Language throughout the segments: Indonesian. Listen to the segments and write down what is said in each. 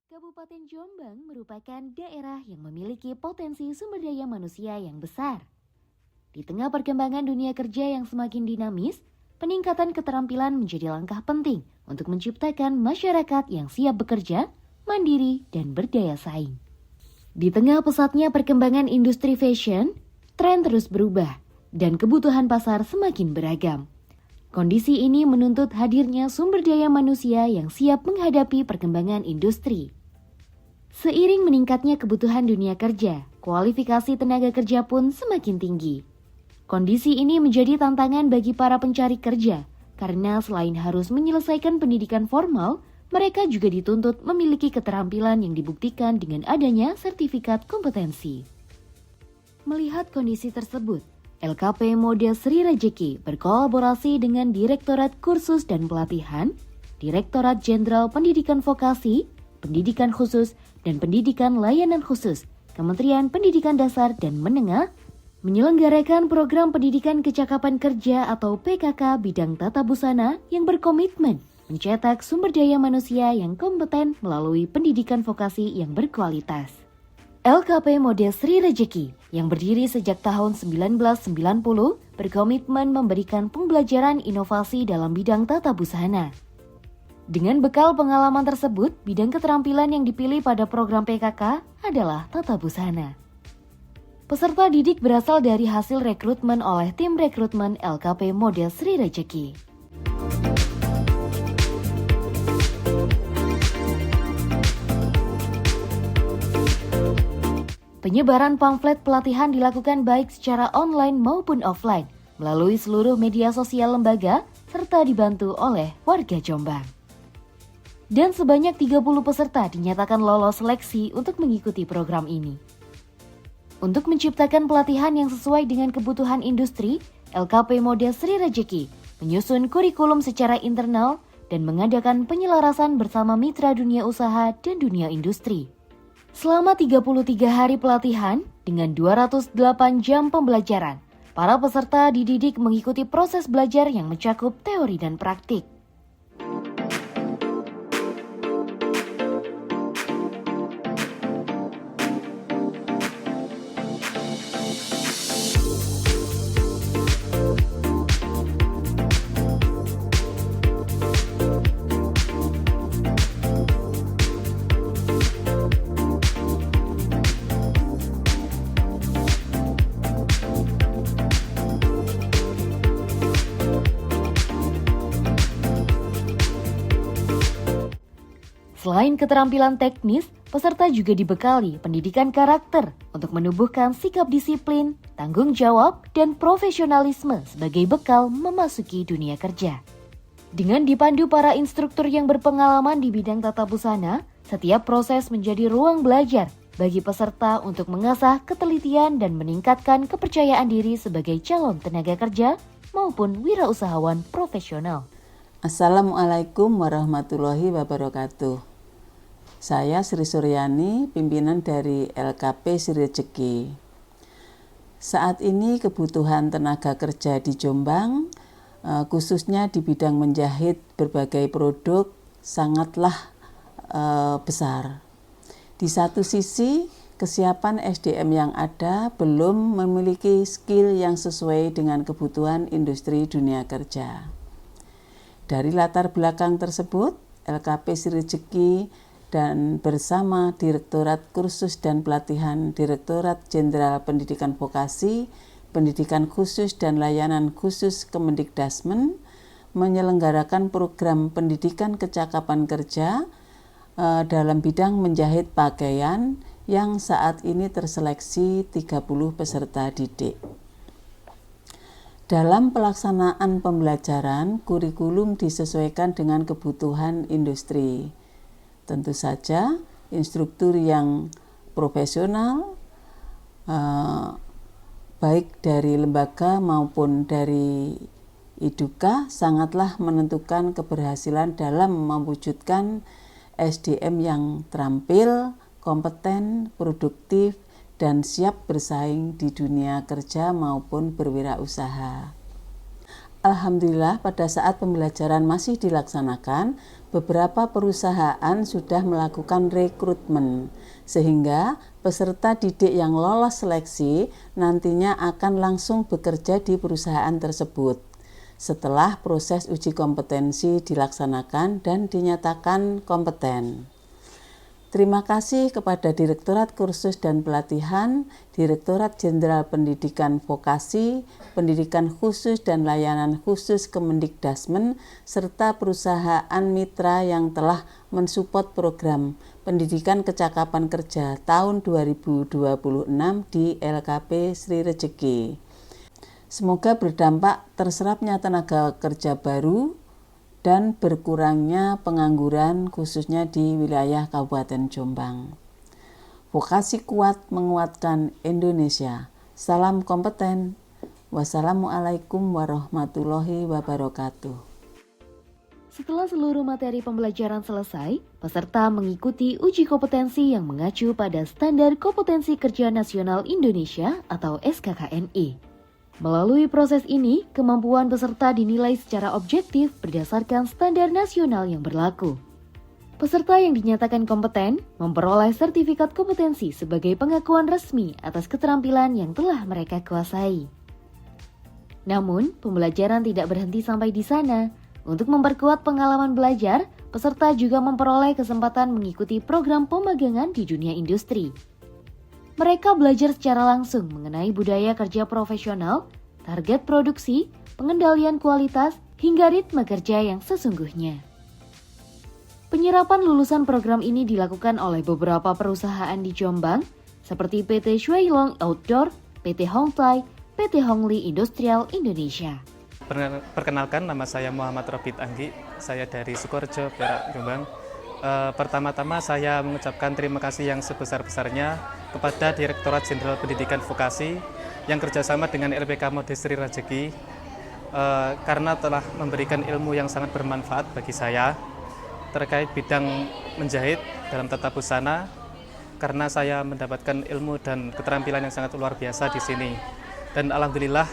Kabupaten Jombang merupakan daerah yang memiliki potensi sumber daya manusia yang besar. Di tengah perkembangan dunia kerja yang semakin dinamis, peningkatan keterampilan menjadi langkah penting untuk menciptakan masyarakat yang siap bekerja, mandiri, dan berdaya saing. Di tengah pesatnya perkembangan industri fashion, tren terus berubah dan kebutuhan pasar semakin beragam. Kondisi ini menuntut hadirnya sumber daya manusia yang siap menghadapi perkembangan industri. Seiring meningkatnya kebutuhan dunia kerja, kualifikasi tenaga kerja pun semakin tinggi. Kondisi ini menjadi tantangan bagi para pencari kerja, karena selain harus menyelesaikan pendidikan formal, mereka juga dituntut memiliki keterampilan yang dibuktikan dengan adanya sertifikat kompetensi. Melihat kondisi tersebut, LKP Model Sri Rejeki berkolaborasi dengan Direktorat Kursus dan Pelatihan, Direktorat Jenderal Pendidikan Vokasi, Pendidikan Khusus, dan Pendidikan Layanan Khusus, Kementerian Pendidikan Dasar dan Menengah, menyelenggarakan program pendidikan kecakapan kerja atau PKK bidang tata busana yang berkomitmen mencetak sumber daya manusia yang kompeten melalui pendidikan vokasi yang berkualitas. LKP Model Sri Rejeki yang berdiri sejak tahun 1990 berkomitmen memberikan pembelajaran inovasi dalam bidang tata busana. Dengan bekal pengalaman tersebut, bidang keterampilan yang dipilih pada program PKK adalah tata busana. Peserta didik berasal dari hasil rekrutmen oleh tim rekrutmen LKP Model Sri Rejeki. Penyebaran pamflet pelatihan dilakukan baik secara online maupun offline, melalui seluruh media sosial lembaga, serta dibantu oleh warga Jombang. Dan sebanyak 30 peserta dinyatakan lolos seleksi untuk mengikuti program ini. Untuk menciptakan pelatihan yang sesuai dengan kebutuhan industri, LKP Model Sri Rejeki menyusun kurikulum secara internal dan mengadakan penyelarasan bersama mitra dunia usaha dan dunia industri. Selama 33 hari pelatihan dengan 208 jam pembelajaran, para peserta dididik mengikuti proses belajar yang mencakup teori dan praktik. Selain keterampilan teknis, peserta juga dibekali pendidikan karakter untuk menumbuhkan sikap disiplin, tanggung jawab, dan profesionalisme sebagai bekal memasuki dunia kerja. Dengan dipandu para instruktur yang berpengalaman di bidang tata busana, setiap proses menjadi ruang belajar bagi peserta untuk mengasah ketelitian dan meningkatkan kepercayaan diri sebagai calon tenaga kerja maupun wirausahawan profesional. Assalamualaikum warahmatullahi wabarakatuh. Saya Sri Suryani, pimpinan dari LKP Sri Rejeki. Saat ini kebutuhan tenaga kerja di Jombang, khususnya di bidang menjahit berbagai produk, sangatlah besar. Di satu sisi, kesiapan SDM yang ada belum memiliki skill yang sesuai dengan kebutuhan industri dunia kerja. Dari latar belakang tersebut, LKP Sri Rejeki dan bersama Direktorat Kursus dan Pelatihan Direktorat Jenderal Pendidikan Vokasi, Pendidikan Khusus dan Layanan Khusus Kemendikdasmen menyelenggarakan program pendidikan kecakapan kerja dalam bidang menjahit pakaian yang saat ini terseleksi 30 peserta didik. Dalam pelaksanaan pembelajaran, kurikulum disesuaikan dengan kebutuhan industri. Tentu saja, instruktur yang profesional, baik dari lembaga maupun dari IDUKA, sangatlah menentukan keberhasilan dalam mewujudkan SDM yang terampil, kompeten, produktif, dan siap bersaing di dunia kerja maupun berwirausaha. Alhamdulillah pada saat pembelajaran masih dilaksanakan, beberapa perusahaan sudah melakukan rekrutmen, sehingga peserta didik yang lolos seleksi nantinya akan langsung bekerja di perusahaan tersebut. Setelah proses uji kompetensi dilaksanakan dan dinyatakan kompeten. Terima kasih kepada Direktorat Kursus dan Pelatihan, Direktorat Jenderal Pendidikan Vokasi, Pendidikan Khusus dan Layanan Khusus Kemendikdasmen, serta perusahaan mitra yang telah mensupport program Pendidikan Kecakapan Kerja tahun 2026 di LKP Sri Rejeki. Semoga berdampak terserapnya tenaga kerja baru dan berkurangnya pengangguran khususnya di wilayah Kabupaten Jombang. Vokasi kuat menguatkan Indonesia. Salam kompeten. Wassalamualaikum warahmatullahi wabarakatuh. Setelah seluruh materi pembelajaran selesai, peserta mengikuti uji kompetensi yang mengacu pada Standar Kompetensi Kerja Nasional Indonesia atau SKKNI. Melalui proses ini, kemampuan peserta dinilai secara objektif berdasarkan standar nasional yang berlaku. Peserta yang dinyatakan kompeten memperoleh sertifikat kompetensi sebagai pengakuan resmi atas keterampilan yang telah mereka kuasai. Namun, pembelajaran tidak berhenti sampai di sana. Untuk memperkuat pengalaman belajar, peserta juga memperoleh kesempatan mengikuti program pemagangan di dunia industri. Mereka belajar secara langsung mengenai budaya kerja profesional, target produksi, pengendalian kualitas, hingga ritme kerja yang sesungguhnya. Penyerapan lulusan program ini dilakukan oleh beberapa perusahaan di Jombang, seperti PT Shuilong Outdoor, PT Hongtai, PT Hongli Industrial Indonesia. Perkenalkan, nama saya Muhammad Robit Anggi, saya dari Sukorejo, Perak, Jombang. Pertama-tama saya mengucapkan terima kasih yang sebesar-besarnya kepada Direktorat Jenderal Pendidikan Vokasi yang kerjasama dengan LPK Mode Sri Rejeki karena telah memberikan ilmu yang sangat bermanfaat bagi saya terkait bidang menjahit dalam tata busana, karena saya mendapatkan ilmu dan keterampilan yang sangat luar biasa di sini. Dan alhamdulillah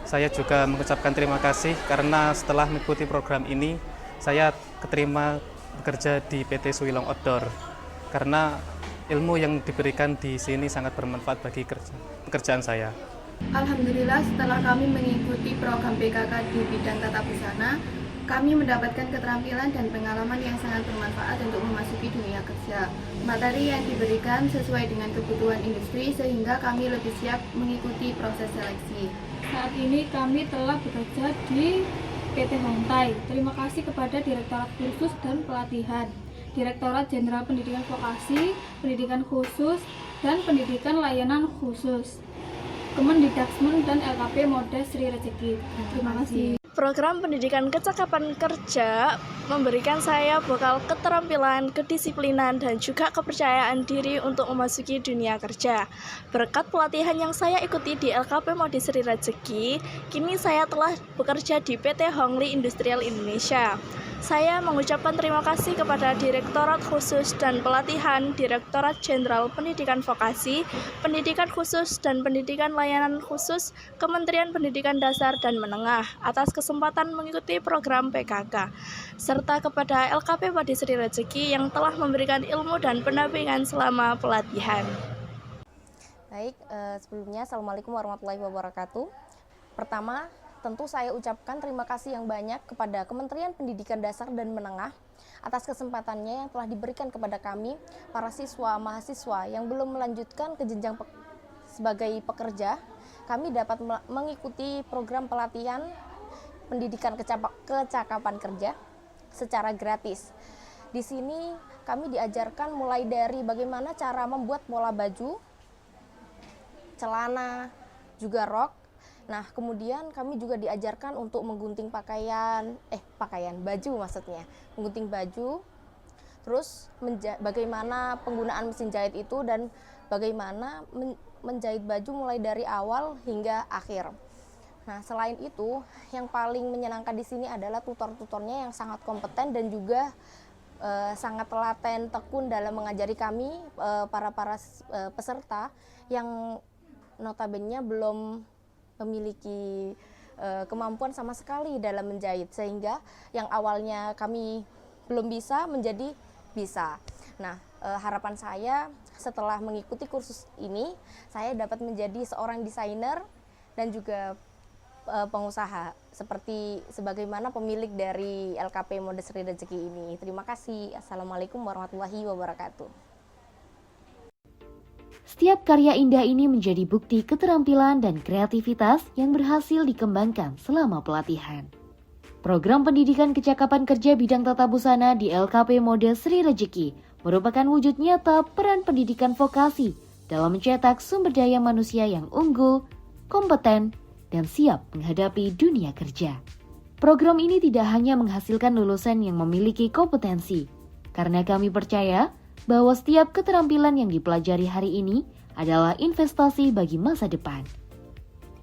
saya juga mengucapkan terima kasih karena setelah mengikuti program ini saya keterima bekerja di PT Shuilong Outdoor karena ilmu yang diberikan di sini sangat bermanfaat bagi pekerjaan saya. Alhamdulillah, setelah kami mengikuti program PKK di bidang tata busana, kami mendapatkan keterampilan dan pengalaman yang sangat bermanfaat untuk memasuki dunia kerja. Materi yang diberikan sesuai dengan kebutuhan industri sehingga kami lebih siap mengikuti proses seleksi. Saat ini kami telah bekerja di PT Hongtai. Terima kasih kepada Direktorat Kursus dan Pelatihan, Direktorat Jenderal Pendidikan Vokasi, Pendidikan Khusus, dan Pendidikan Layanan Khusus, Kemendikdasmen dan LKP Mode Sri Rejeki. Terima kasih. Program Pendidikan Kecakapan Kerja memberikan saya bekal keterampilan, kedisiplinan, dan juga kepercayaan diri untuk memasuki dunia kerja. Berkat pelatihan yang saya ikuti di LKP Mode Sri Rejeki, kini saya telah bekerja di PT Hongli Industrial Indonesia. Saya mengucapkan terima kasih kepada Direktorat Khusus dan Pelatihan, Direktorat Jenderal Pendidikan Vokasi, Pendidikan Khusus dan Pendidikan Layanan Khusus, Kementerian Pendidikan Dasar dan Menengah atas kesempatan mengikuti program PKK, serta kepada LKP Mode Sri Rejeki yang telah memberikan ilmu dan pendampingan selama pelatihan. Baik, sebelumnya Assalamualaikum warahmatullahi wabarakatuh. Pertama, tentu saya ucapkan terima kasih yang banyak kepada Kementerian Pendidikan Dasar dan Menengah atas kesempatannya yang telah diberikan kepada kami, para siswa mahasiswa yang belum melanjutkan ke jenjang sebagai pekerja. Kami dapat mengikuti program pelatihan pendidikan kecakapan kerja secara gratis. Di sini kami diajarkan mulai dari bagaimana cara membuat pola baju, celana, juga rok. Nah, kemudian kami juga diajarkan untuk menggunting baju maksudnya, menggunting baju, terus bagaimana penggunaan mesin jahit itu dan bagaimana menjahit baju mulai dari awal hingga akhir. Nah, selain itu, yang paling menyenangkan di sini adalah tutor-tutornya yang sangat kompeten dan juga sangat telaten, tekun dalam mengajari kami para peserta yang notabene belum memiliki kemampuan sama sekali dalam menjahit, sehingga yang awalnya kami belum bisa menjadi bisa. Nah, harapan saya setelah mengikuti kursus ini, saya dapat menjadi seorang desainer dan juga pengusaha seperti sebagaimana pemilik dari LKP Mode Sri Rejeki ini. Terima kasih. Assalamualaikum warahmatullahi wabarakatuh. Setiap karya indah ini menjadi bukti keterampilan dan kreativitas yang berhasil dikembangkan selama pelatihan. Program pendidikan kecakapan kerja bidang tata busana di LKP Mode Sri Rejeki merupakan wujud nyata peran pendidikan vokasi dalam mencetak sumber daya manusia yang unggul, kompeten, dan siap menghadapi dunia kerja. Program ini tidak hanya menghasilkan lulusan yang memiliki kompetensi, karena kami percaya bahwa setiap keterampilan yang dipelajari hari ini adalah investasi bagi masa depan.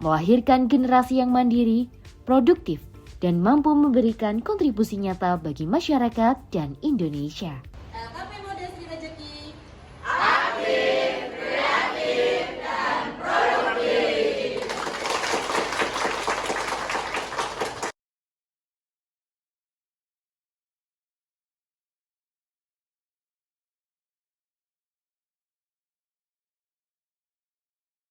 Melahirkan generasi yang mandiri, produktif, dan mampu memberikan kontribusi nyata bagi masyarakat dan Indonesia. LKP Mode Sri Rejeki